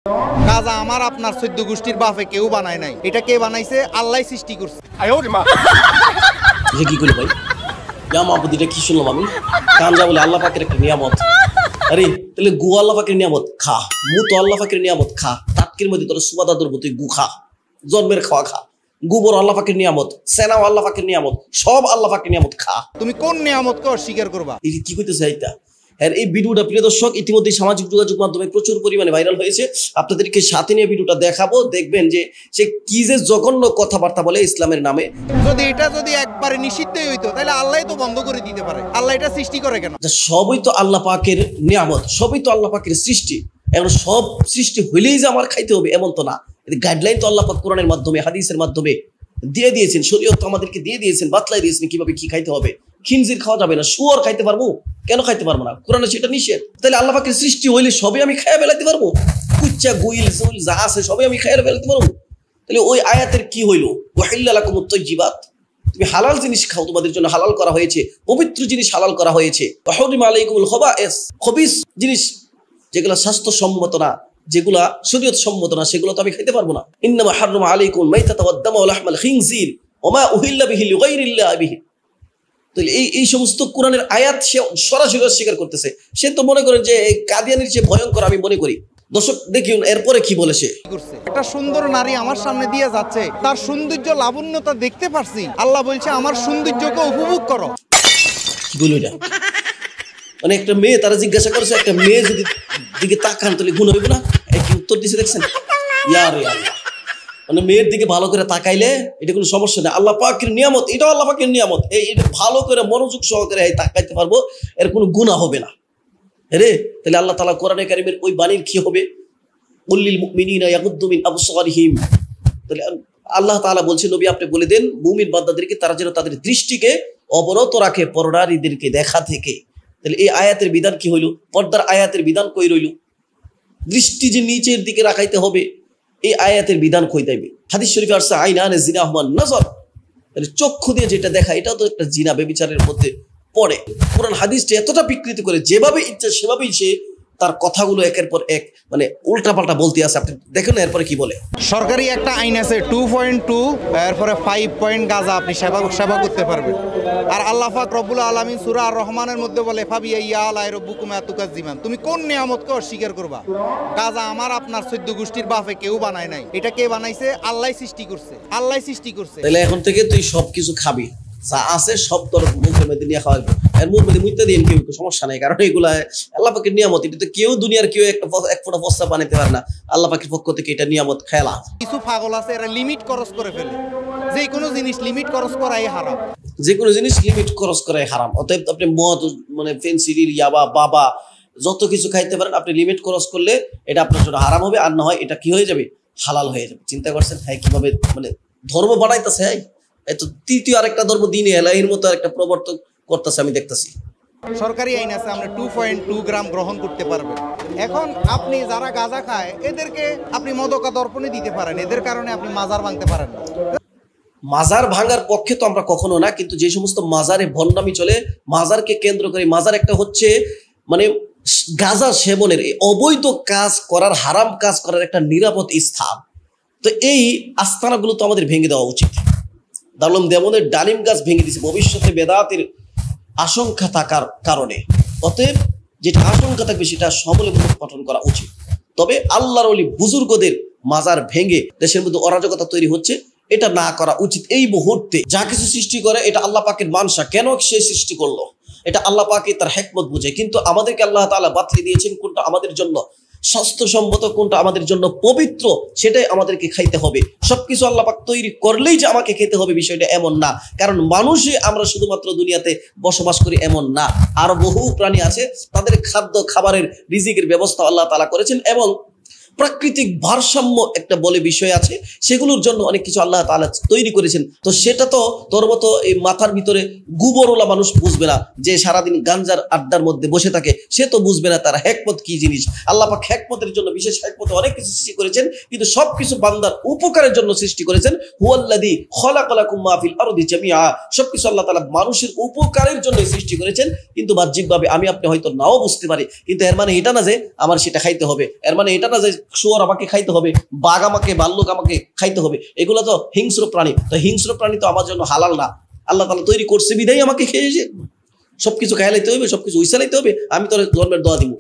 গাজা আমার আপনার 14 গোষ্ঠীর বাপে কেউ বানায় নাই। এটা কে বানাইছে? আল্লাহই সৃষ্টি করছে। কি করলি ভাই? এটা কি শুনলাম আমি? কাঞ্জা বলে আল্লাহ পাকের একটা নিয়ামত। আরে তাহলে গু আল্লাহ পাকের নিয়ামত খা, মু তো আল্লাহ পাকের নিয়ামত খা, তাটকির মধ্যে তোর সুবাদা ধরবো, তুই গু খা, জন্মের খাওয়া খা, গোবর আল্লাহ পাকের নিয়ামত, সেনাও আল্লাহ পাকের নিয়ামত, সব আল্লাহ পাকের নিয়ামত খা। তুমি কোন নিয়ামতকে অস্বীকার করবা? এই কি কইতেছে এইটা? হ্যাঁ, এই ভিডিওটা প্রিয় দর্শক ইতিমধ্যে সামাজিক যোগাযোগ মাধ্যমে প্রচুর পরিমাণে ভাইরাল হয়েছে। আপনাদেরকে সাথে নিয়ে ভিডিওটা দেখাবো, দেখবেন যে সে কি যে জঘন্য কথাবার্তা বলে ইসলামের নামে। যদি একবারে নিষিদ্ধই হইতো তাহলে আল্লাহই তো বন্ধ করে দিতে পারে। আল্লাহ এটা সৃষ্টি করে কেন? সবই তো আল্লাহ পাকের নিয়ামত, সবই তো আল্লাহ পাকের সৃষ্টি। এখন সব সৃষ্টি হইলেই যে আমার খাইতে হবে এমন তো না। গাইডলাইন তো আল্লাহ পাক কোরআনের মাধ্যমে, হাদিসের মাধ্যমে দিয়ে দিয়েছেন, শরীয়ত তো আমাদেরকে দিয়ে দিয়েছেন, বাতলাই দিয়েছেন কিভাবে কি খাইতে হবে। খিনজির খাওয়া যাবে না, শুয়োর খাইতে পারবো, কেন খাইতে পারবো না? কোরআনে সেটা নিষেধ। তাহলে আল্লাহ পাকের সৃষ্টি হইলে সবই আমি খাইয়া ফেলাতে পারবো? কুচ্চা গুইল জুল যা আছে সবই আমি খাইয়া ফেলাতে পারবো? তাহলে ওই আয়াতের কি হইলো? ওয়াহিল্লা লাকুমুত তাইয়্যিবাত, তুমি হালাল জিনিস খাও, তোমাদের জন্য হালাল করা হয়েছে, পবিত্র জিনিস হালাল করা হয়েছে। ওয়া হুরিমা আলাইকুমুল খাবাইস, খবিস জিনিস যেগুলো স্বাস্থ্যসম্মত না, যেগুলা শরীয়ত সম্মত না, সেগুলো তো আমি খাইতে পারবো না। ইন্নামা হাররামা আলাইকুম মাইতাতা ওয়াদ দামা ওয়া লাহমাল খিনজির ওয়া মা উহিল্লা বিহি লিগাইরিল্লাহি বিহি। তাহলে এই সমস্ত কোরআনের আয়াত সে সরাসরি অস্বীকার করতেছে। সে তো মনে করেন যে কাদিয়ানির চেয়ে ভয়ঙ্কর আমি মনে করি। দর্শক দেখুন এরপরে কি বলে সে। একটা সুন্দর নারী আমার সামনে দিয়ে যাচ্ছে, তার সৌন্দর্য লাবণ্যতা দেখতে পারছি। আল্লাহ বলছে আমার সৌন্দর্যকে উপভোগ করো। কি বলল এটা? মানে একটা মেয়ে তারা জিজ্ঞাসা করেছে, একটা মেয়ে যদি দিকে তাকান তাহলে গুণ হইবে না? কি উত্তর দিছে দেখছেন? ইয়ারে আল্লাহ, মানে মেয়ের দিকে ভালো করে তাকাইলে এটা কোনো সমস্যা নেই, আল্লাহ পাকের নিয়ামত, এটাও আল্লাহ পাকের নিয়ামত। এটা ভালো করে মনোযোগ সহকারে তাকাইতে পারবো, এর কোনো গুনাহ হবে না রে। তাহলে আল্লাহ তাআলা কোরআনে কারীমের ওই বাণীর কি হবে? কুল্লিল মুমিনিনা ইয়াগুদ্দু মিন আবসারিহিম। তাহলে আল্লাহ তাআলা বলছেন নবী আপনি বলে দেন মুমিন বান্দাদেরকে তারা যেন তাদের দৃষ্টিকে অবনত রাখে পরনারীদেরকে দেখা থেকে। তাহলে এই আয়াতের বিধান কি হইল? পর্দার আয়াতের বিধান কই রইল? দৃষ্টি যে নিচের দিকে রাখাইতে হবে, এই আয়াতের বিধান কই যাইবে? হাদিস শরীফে আসছে আইনানে জিনা হুমান নজর, তাহলে চক্ষু দিয়ে যেটা দেখা এটাও তো একটা জিনা, ব্যভিচারের মধ্যে পড়ে। কোরআন হাদিসটা এতটা বিকৃত করে যেভাবে ইচ্ছা সেভাবেই সে তার কথাগুলো একের পর এক মানে উল্টাপাল্টা বলতে আছে। আপনি দেখেন এরপরে কি বলে। সরকারি একটা আইন আছে 2.2, এরপরে 5 পয়েন্ট গাঁজা আপনি সেবা করতে পারবেন। আর আল্লাহ পাক রব্বুল আলামিন সূরা আর রহমানের মধ্যে বলে ফাবিআইয়া আলাই রাব্বুকুমা তুকাজ্জিমান, তুমি কোন নিয়ামতকে অস্বীকার করবা? গাঁজা আমার আপনার 14 গোষ্ঠীর বাপে কেউ বানায় নাই। এটা কে বানাইছে? আল্লাহই সৃষ্টি করছে। আল্লাহই সৃষ্টি করছে। তাহলে এখন থেকে তুই সবকিছু খাবি, যা আছে সব তোর মুখের মধ্যে নিয়ে খাওয়াবি। এর মুখ মধ্যে মুইতে দিন কেউ সমস্যা নেই, কারণ এগুলা আল্লাহ পাকের নিয়ামত। এটা তো কেউ দুনিয়ার কেউ এক ফোঁটা প্রস্তাব বানাইতে পারে না। আল্লাহ পাকের পক্ষ থেকে এটা নিয়ামত খেলা। কিছু পাগল আছে এরা লিমিট খরচ করে ফেলে। যে কোনো জিনিস লিমিট খরচ করাই হারাম, যে কোনো জিনিস লিমিট খরচ করাই হারাম। অতএব আপনি মদ মানে ফেন্সিডিল ইয়াবা বাবা যত কিছু খাইতে পারেন, আপনি লিমিট খরচ করলে এটা আপনার জন্য হারাম হবে, আর না হয় এটা কি হয়ে যাবে? হালাল হয়ে যাবে। চিন্তা করছেন হ্যাঁ কিভাবে মানে ধর্ম বানাইতেছে। হ্যাঁ এত তৃতীয় আরেকটা ধর্ম দিনে এলাহির মতো একটা প্রবর্তন করতেছে আমি দেখতেছি। সরকারি আইন আছে আমরা 2.2 গ্রাম গ্রহণ করতে পারবেন। এখন আপনি যারা গাঁজা খায় এদেরকে আপনি মদকা দর্পণে দিতে পারেন, এদের কারণে আপনি মাজার ভাঙতে পারেন না। মাজার ভাঙার পক্ষে তো আমরা কখনো না, কিন্তু যে সমস্ত মাজারে ভণ্ডামি চলে, মাজারকে কেন্দ্র করে, মাজার একটা হচ্ছে মানে গাঁজা সেবনের অবৈধ কাজ করার, হারাম কাজ করার একটা নিরাপদ স্থান। তো এই আস্তানাগুলো তো আমাদের ভেঙে দেওয়া উচিত। দারুল দেওবন্দের ডালিম গাছ ভেঙে দিয়েছে ভবিষ্যতে বেদাতের আশঙ্কা থাকার কারণে। অতএব যেটা আশঙ্কা থাকবে সেটা সমলে পঠন করা উচিত। তবে আল্লাহর ওলি বুজুর্গদের মাজার ভেঙে দেশের মধ্যে অরাজকতা তৈরি হচ্ছে, এটা না করা উচিত। এই মুহূর্তে যা কিছু সৃষ্টি করে এটা আল্লাহ পাকের মানসা, কেন সে সৃষ্টি করলো এটা আল্লাহ পাকে তার হিকমত বুঝে। কিন্তু আমাদেরকে আল্লাহ তাআলা বাতলে দিয়েছেন কোনটা আমাদের জন্য স্বাস্থ্যসম্মত, কোনটা আমাদের জন্য পবিত্র, সেটাই আমাদেরকে খাইতে হবে। সবকিছু আল্লাহ পাক তৈরি করলেই যে আমাকে খেতে হবে বিষয়টা এমন না, কারণ মানুষই আমরা শুধুমাত্র দুনিয়াতে বসবাস করি এমন না, আরো বহু প্রাণী আছে, তাদের খাদ্য খাবারের রিজিকের ব্যবস্থা আল্লাহ তাআলা করেছেন। এবং প্রাকৃতিক ভারসাম্য একটা বলে বিষয় আছে, সেগুলোর জন্য অনেক কিছু আল্লাহ তাআলা তৈরি করেছেন। তো সেটা তো তোর মতো এই মাথার ভিতরে গুবরওয়ালা মানুষ বুঝবে না, যে সারাদিন গাঞ্জার আড্ডার মধ্যে বসে থাকে, সে তো বুঝবে না তার হিকমত কি জিনিস। আল্লাহ পাক হিকমতের জন্য বিশেষ হিকমতে অনেক কিছু সৃষ্টি করেছেন, কিন্তু সবকিছু বান্দার উপকারের জন্য সৃষ্টি করেছেন। হুয়াল্লাযী খালাকালাকুম মা ফিল আরদি জামিআ, সবকিছু আল্লাহ তাআলা মানুষের উপকারের জন্য সৃষ্টি করেছেন। কিন্তু বাহ্যিকভাবে আমি আপনি হয়তো নাও বুঝতে পারি, কিন্তু এর মানে এটা না যে আমার সেটা খাইতে হবে, এর মানে এটা না যে শুয়োর আমাকে খাইতে হবে, বাঘ আমাকে, ভাল্লুক আমাকে খাইতে হবে, এগুলো তো হিংস্র প্রাণী। তো হিংস্র প্রাণী তো আমার জন্য হালাল না, আল্লাহ তাআলা তৈরি করছে বিধাই আমাকে খেয়ে এসে সবকিছু খাইলাইতে হবে, সবকিছু উইসালাইতে হবে, আমি তোর জন্মের দোয়া দিব।